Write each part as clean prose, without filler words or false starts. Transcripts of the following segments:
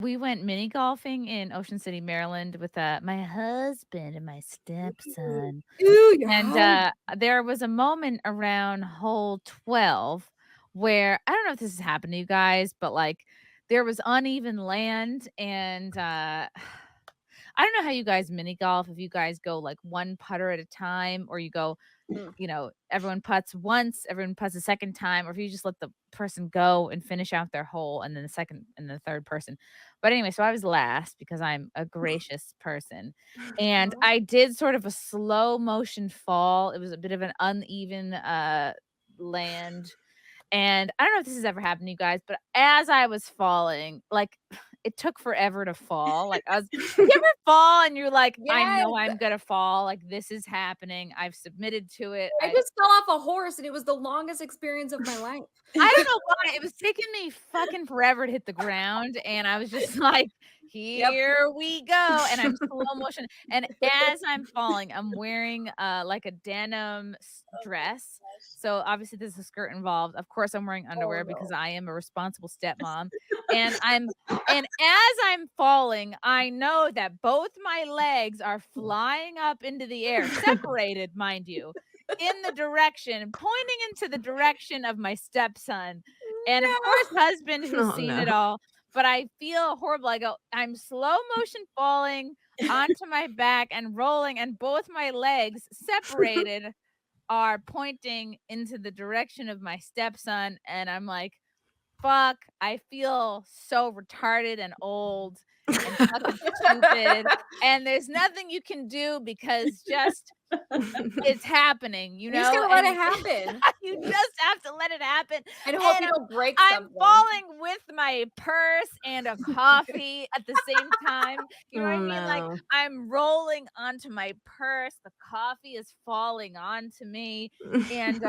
We went mini golfing in Ocean City, Maryland with my husband and my Ooh. stepson. Ooh, your And husband. there was a moment around hole 12 where I don't know if this has happened to you guys, but like there was uneven land and I don't know how you guys mini golf, if you guys go like one putter at a time or you go, Mm. everyone putts once, everyone putts a second time, or if you just let the person go and finish out their hole and then the second and the third person. But anyway, so I was last because I'm a gracious person. And Uh-huh. I did sort of a slow motion fall. It was a bit of an uneven land. And I don't know if this has ever happened to you guys, but as I was falling, like it took forever to fall. Like you ever fall and you're like, I Yes. know I'm gonna fall. Like this is happening. I've submitted to it. I just fell off a horse, and it was the longest experience of my life. I don't know why, it was taking me fucking forever to hit the ground, and I was just like, Yep. "Here we go," and I'm slow motion, and as I'm falling, I'm wearing, like, a denim dress, so obviously there's a skirt involved. Of course, I'm wearing Oh, underwear because no. I am a responsible stepmom, and as I'm falling, I know that both my legs are flying up into the air, separated, mind you, in the direction pointing into the direction of my stepson, and, of course, No. husband who's Oh, seen it no. all, but I feel horrible. I go I'm slow motion falling onto my back and rolling, and both my legs separated are pointing into the direction of my stepson, and I'm like, "Fuck, I feel so retarded and old and fucking stupid," and there's nothing you can do because just it's happening, You just gotta let it and happen. you just have to let it happen, And hope and you don't break I'm something. falling with my purse and a coffee at the same time, you know what Oh, I mean? Like, no. I'm rolling onto my purse, the coffee is falling onto me, and,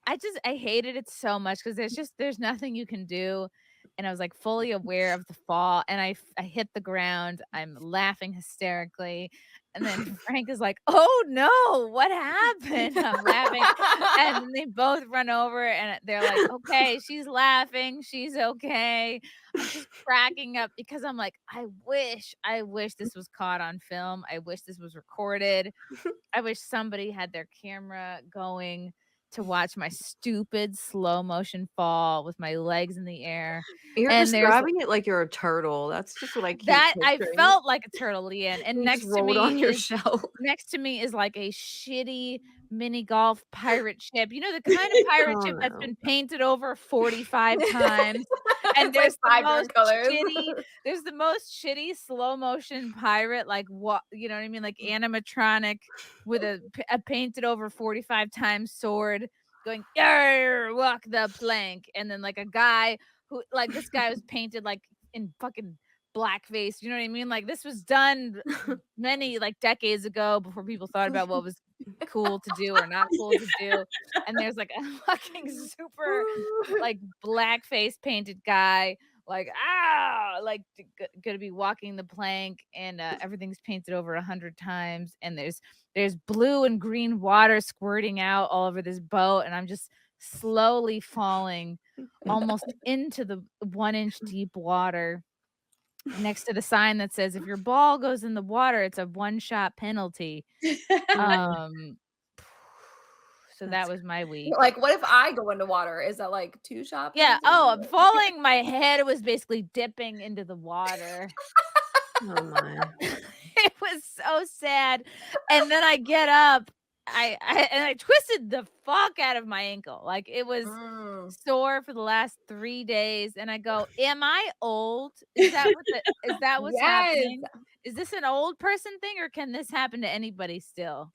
I hated it so much because there's nothing you can do, and I was, like, fully aware of the fall, and I hit the ground, I'm laughing hysterically, and then Frank is like, "Oh, no, what happened?" I'm laughing, and then they both run over and they're like, "Okay, she's laughing, she's okay." I'm just cracking up because I'm like, I wish this was caught on film. I wish this was recorded. I wish somebody had their camera going to watch my stupid slow motion fall with my legs in the air, You're and there's describing it like you're a turtle. That's just what I keep that I picturing. felt like a turtle, LeeAnn, and You just rolled on your shell. next to me is like a shitty mini golf pirate ship. You know, the kind of pirate Oh, ship that's no. been painted over 45 times, and It's like 5 different colors. there's the most shitty slow motion pirate, like, what you know what I mean? Like, animatronic with a painted over 45 times sword going, "Yarr, walk the plank," and then, like, a guy who like, this guy was painted, like, in fucking blackface, you know what I mean? Like, this was done many, like, decades ago before people thought about what was cool to do or not cool to do, and there's, like, a fucking super, like, blackface painted guy, like, "Ah!" Like, gonna be walking the plank, and, everything's painted over 100 times, and there's blue and green water squirting out all over this boat, and I'm just slowly falling almost into the one-inch deep water next to the sign that says, "If your ball goes in the water, it's a one-shot penalty." Oh, Um, so that that's was my week. Like, what if I go into water? Is that, like, 2 shot Yeah, penalty? oh, I'm falling, my head was basically dipping into the water. oh my. It was so sad, and then I get up, I twisted the fuck out of my ankle, like, it was Mm. sore for the last 3 days, and I go, "Am I old? Is that what's Yes. happening? Is this an old person thing, or can this happen to anybody still?"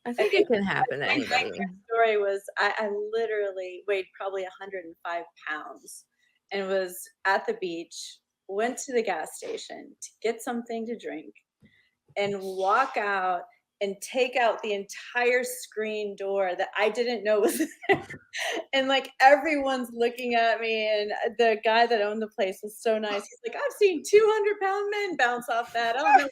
I I think it think can happen to my anybody. story was I literally weighed probably 105 pounds and was at the beach, went to the gas station to get something to drink and walk out and take out the entire screen door that I didn't know was there. And like everyone's looking at me, and the guy that owned the place was so nice. He's like, I've seen 200-pound men bounce off that. I don't know.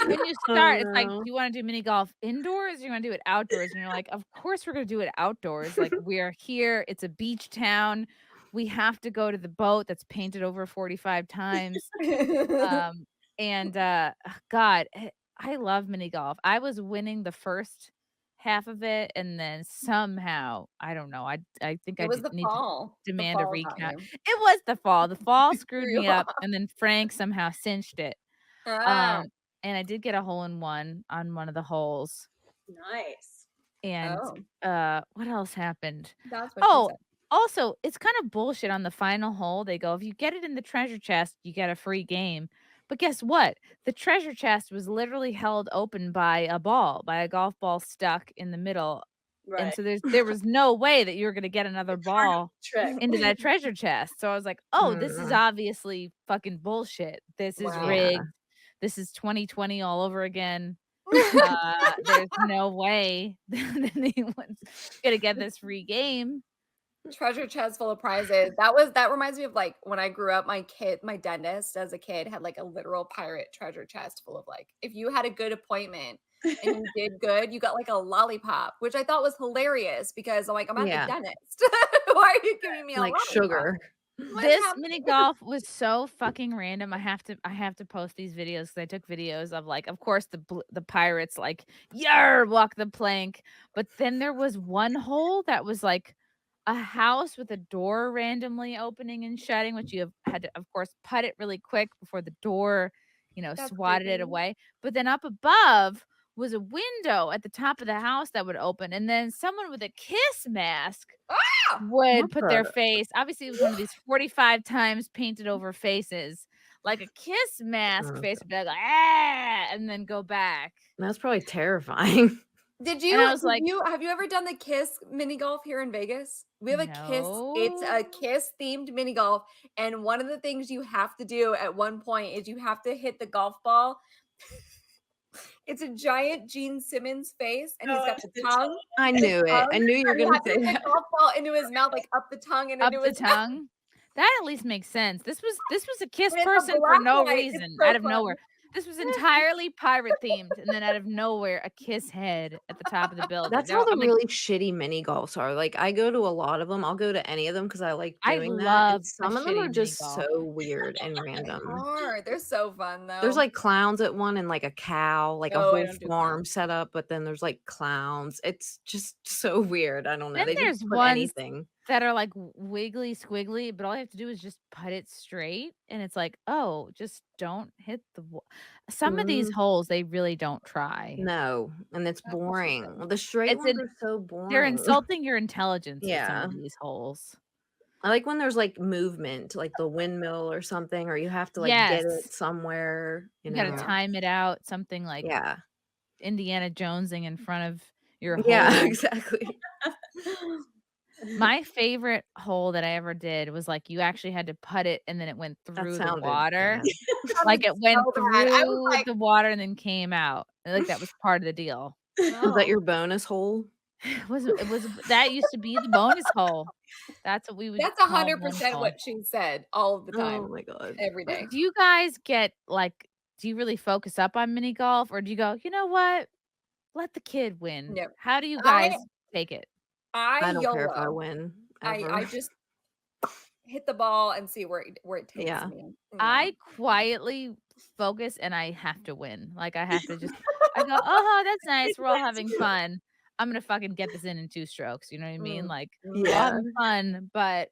When you Oh, start, it's like, "Do no. you wanna do mini golf indoors, or you wanna do it outdoors?" And you're like, "Of course we're gonna do it outdoors, like, we're here, it's a beach town, We have to go to the boat that's painted over 45 times. And God, I love mini golf. I was winning the first half of it, and then somehow, I don't know, I think It I was the need to fall. The demand a fall got recount. you. It was the fall. The fall screwed Threw you me up, off. and then Frank somehow cinched it. Ah. Um, and I did get a hole in one on one of the holes. Nice. And, Oh, what else happened? that's what she Oh, said. also, it's kind of bullshit on the final hole. They go, "If you get it in the treasure chest, you get a free game." But guess what? The treasure chest was literally held open by a ball, by a golf ball stuck in the middle. And Right. so there was no way that you were gonna get another ball Trick. into that treasure chest. So I was like, "Oh, this is Mm, obviously fucking bullshit. This is Wow. yeah. rigged. This is 2020 all over again. There's no way that anyone's gonna get this free game." Treasure chest full of prizes. That reminds me of like when I grew up, my dentist as a kid had like a literal pirate treasure chest full of like if you had a good appointment and you did good, you got like a lollipop, which I thought was hilarious because I'm like, I'm at the Yeah. dentist. Why are you giving me a Like lollipop? sugar. What is This happening? mini golf was so fucking random. I have to post these videos because I took videos of like, of course, the pirates like, yar, walk the plank. But then there was one hole that was like a house with a door randomly opening and shutting, which you had to, of course, putt it really quick before the door, That's swatted it creepy. away. But then up above was a window at the top of the house that would open, and then someone with a kiss mask Ah! would What put their the? face, obviously, it was one of these 45 times painted over faces, like a kiss mask Oh, face would be like, "Ah," and then go back. that's probably terrifying. And I was like, Have you ever done the Kiss mini golf here in Vegas? We have a Kiss, it's "No." a Kiss themed mini golf, and one of the things you have to do at one point is you have to hit the golf ball. It's a giant Gene Simmons face, and he's Oh, got to the the tongue, I the knew it. I tongue, knew you were and you gonna have to say hit the that. golf ball into his mouth, like up the tongue and Up into the his mouth, tongue? That at least makes sense. This was a kiss and it's a person for black no light. It's reason, so out of fun. nowhere. This was entirely pirate themed, and then out of nowhere, a kiss head at the top of the building. That's how the I'm like, really shitty mini golfs are. Like, I go to a lot of them. I'll go to any of them because I like I doing that, and love a some of them are shitty mini just golf. so weird and They random. are. They're so fun There's, though. like, clowns at one and, like, a cow, like, a No, I whole don't do farm clowns. set up, but then there's, like, clowns. It's just so weird. I don't know. Then They just there's put ones anything. that are, like, wiggly squiggly, but all you have to do is just put it straight, and it's like, "Oh, just don't hit the wa." Some of these Mm, holes, they really don't try. no, and it's That's what she boring. said. Well, the straight It's ones an are so They're boring. insulting your intelligence with some Yeah. of these holes. I like when there's, like, movement, like the windmill or something, or you have to, like, get Yes. it somewhere, You gotta Yeah. time it out, something like Yeah. Indiana Jonesing in front of your Yeah, hole. exactly. My favorite hole that I ever did was, like, you actually had to putt it, and then it went That through the sounded water. bad. Like, Sounded it went so bad. I was through like, the water and then came out. Like, that was part of the deal. Was that "Oh." your bonus hole? It was that used to be the bonus hole. That's what we would That's call bonus 100% hole. what she said all of the Oh time, my god. every day. Do you guys get, like, do you really focus up on mini golf, or do you go, "You know what? Let the kid win." No. How do you I guys take it? I I don't care if I YOLO. win I ever. just hit the ball and see where it takes Yeah. me. Yeah. I quietly focus and I have to win. Like, I have to just I go, "Oh, that's nice. We're all having fun. I'm gonna fucking get this in 2 strokes." You know what I mean? Mm, Like, we're all mhm. Yeah. having fun, but,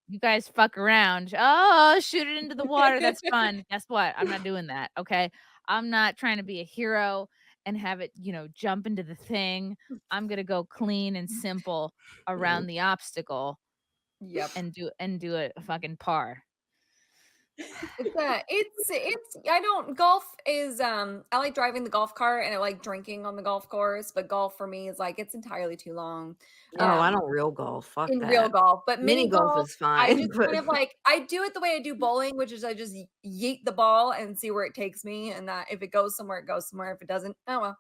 you guys fuck around. "Oh, shoot it into the water. That's fun." Guess what? I'm not doing that, okay? I'm not trying to be a hero and have it, jump into the thing. I'm gonna go clean and simple Mm. around the obstacle Yep. and do a fucking par. It's I don't golf is I like driving the golf cart and I like drinking on the golf course, but golf for me is like it's entirely too long. Oh, I Um don't real golf. Fuck in real that. golf, but Mini mini golf golf, is I fine, just but kind of like I do it the way I do bowling, which is I just yeet the ball and see where it takes me, and that if it goes somewhere, it goes somewhere. If it doesn't, oh well.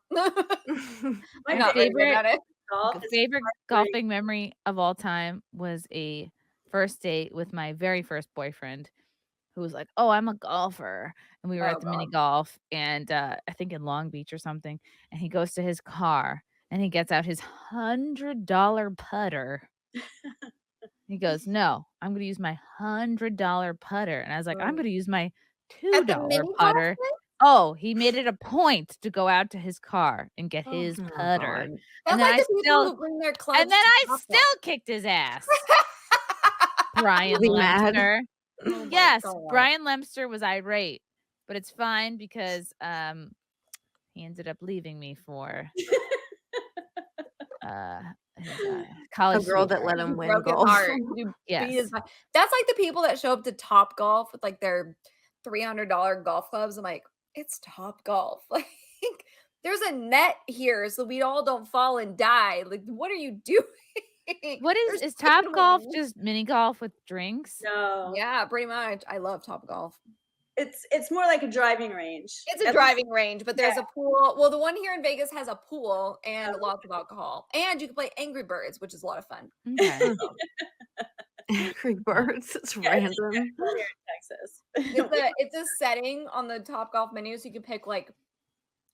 My I'm My not very good favorite at it. golf is favorite like golfing memory of all time was a first date with my very first boyfriend who was like, "Oh, I'm a golfer." And we were Oh at the mini god. golf and, I think in Long Beach or something, and he goes to his car and he gets out his $100 putter He goes, no, I'm going to use my $100 putter. And I was like, I'm Mm. going to use my At the $2 mini golf putter. thing? Oh, he made it a point to go out to his car and get Oh, his Oh, putter. God. That's And then like I the people still who bring their clubs and then to I Topgolf. still kicked his ass. Brian Was he mad? Lemster. Oh my Yes, God. Brian Lemster was irate, but it's fine because he ended up leaving me for his A college girl that sweetheart. let You him win broke his golf. heart. You beat his Yes. butt. That's like the people that show up to Topgolf with like their $300 golf clubs. I'm like, it's Topgolf. Like, there's a net here so we all don't fall and die. Like, what are you doing? What There's is chicken Top Golf wings. just mini golf with drinks? No. Yeah, pretty much. I love Topgolf. It's more like a driving range. It's a At least- driving range, but there's yeah. a pool. Well, the one here in Vegas has a pool and Oh. lots of alcohol. And you can play Angry Birds, which is a lot of fun. Okay. Angry Birds. It's Yeah, random. Here in Texas. It's a setting on the Topgolf menu, so you can pick like,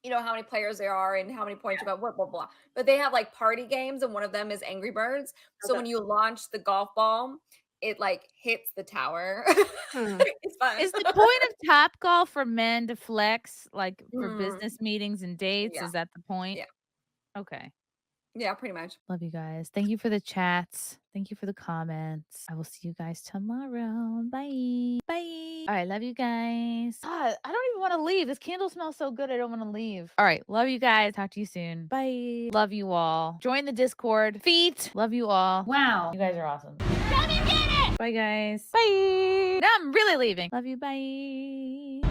you know, how many players there are and how many points you got, blah, blah, blah. But they have like party games, and one of them is Angry Birds. So when Okay. you launch the golf ball, it like hits the tower. Hmm. It's fun. Is the point of Top Golf for men to flex, like for Mm, business meetings and dates? yeah. Is that the point? Yeah. Okay. Yeah, pretty much. Love you guys. Thank you for the chats. Thank you for the comments. I will see you guys tomorrow. Bye. Bye. All right. Love you guys. God, I don't even want to leave. This candle smells so good. I don't want to leave. All right. Love you guys. Talk to you soon. Bye. Love you all. Join the Discord. Feet. Love you all. Wow. You guys are awesome. Come and get it. Bye, guys. Bye. Now I'm really leaving. Love you. Bye.